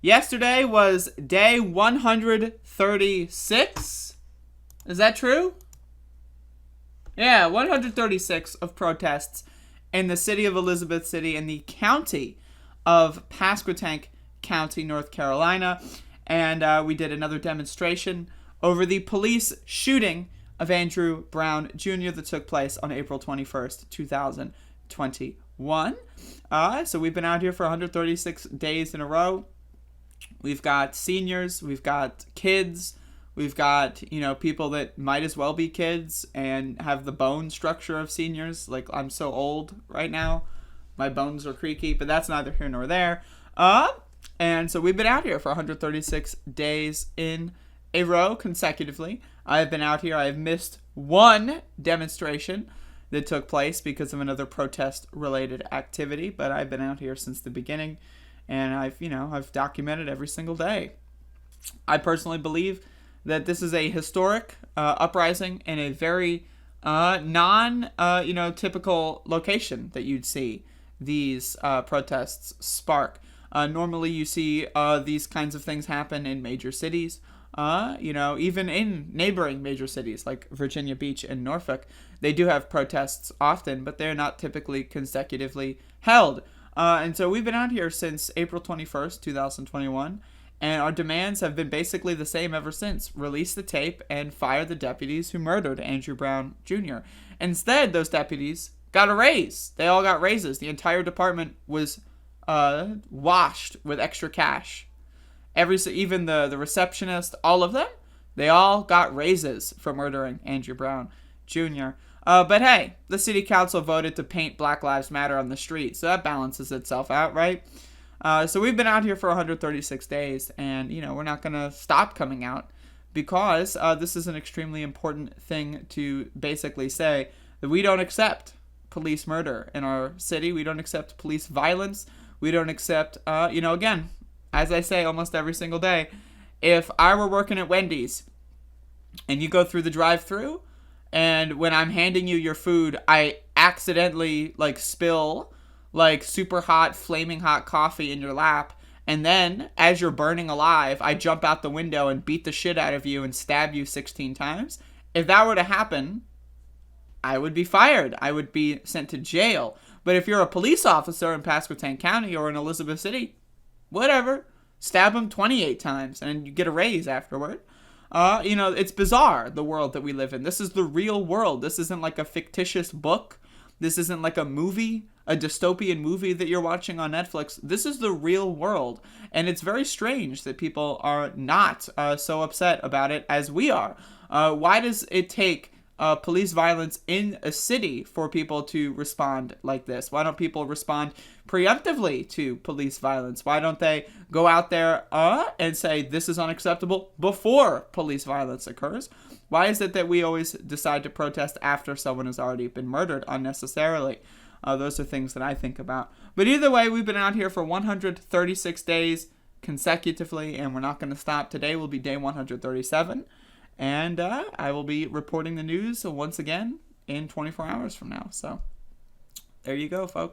Yesterday was day 136. Is that true? Yeah, 136 of protests in the city of Elizabeth City in the county of Pasquotank County, North Carolina. And we did another demonstration over the police shooting of Andrew Brown Jr. that took place on April 21st, 2021. So we've been out here for 136 days in a row. We've got seniors, we've got kids, we've got, people that might as well be kids and have the bone structure of seniors. Like, I'm so old right now. My bones are creaky, but that's neither here nor there. And so we've been out here for 136 days in a row consecutively. I've been out here. I have missed one demonstration that took place because of another protest-related activity, but I've been out here since the beginning, and I've documented every single day. I personally believe that this is a historic uprising in a very typical location that you'd see these protests spark. Normally you see these kinds of things happen in major cities, even in neighboring major cities like Virginia Beach and Norfolk. They do have protests often, but they're not typically consecutively held. And so we've been out here since April 21st, 2021, and our demands have been basically the same ever since. Release the tape and fire the deputies who murdered Andrew Brown Jr. Instead, those deputies got a raise. They all got raises. The entire department was washed with extra cash. Even the receptionist, all of them, they all got raises for murdering Andrew Brown Jr. But hey, the city council voted to paint Black Lives Matter on the street, so that balances itself out, right? So we've been out here for 136 days, and, we're not going to stop coming out because this is an extremely important thing to basically say that we don't accept police murder in our city. We don't accept police violence. We don't accept, again, as I say almost every single day, if I were working at Wendy's and you go through the drive-thru, and when I'm handing you your food, I accidentally, spill, super hot, flaming hot coffee in your lap, and then, as you're burning alive, I jump out the window and beat the shit out of you and stab you 16 times. If that were to happen, I would be fired. I would be sent to jail. But if you're a police officer in Pasquotank County or in Elizabeth City, whatever, stab them 28 times and you get a raise afterward. It's bizarre, the world that we live in. This is the real world. This isn't like a fictitious book. This isn't like a movie, a dystopian movie that you're watching on Netflix. This is the real world. And it's very strange that people are not so upset about it as we are. Why does it take police violence in a city for people to respond like this? Why don't people respond preemptively to police violence? Why don't they go out there and say this is unacceptable before police violence occurs? Why is it that we always decide to protest after someone has already been murdered unnecessarily? Those are things that I think about. But either way, we've been out here for 136 days consecutively, and we're not going to stop. Today will be day 137. And I will be reporting the news once again in 24 hours from now. So there you go, folks.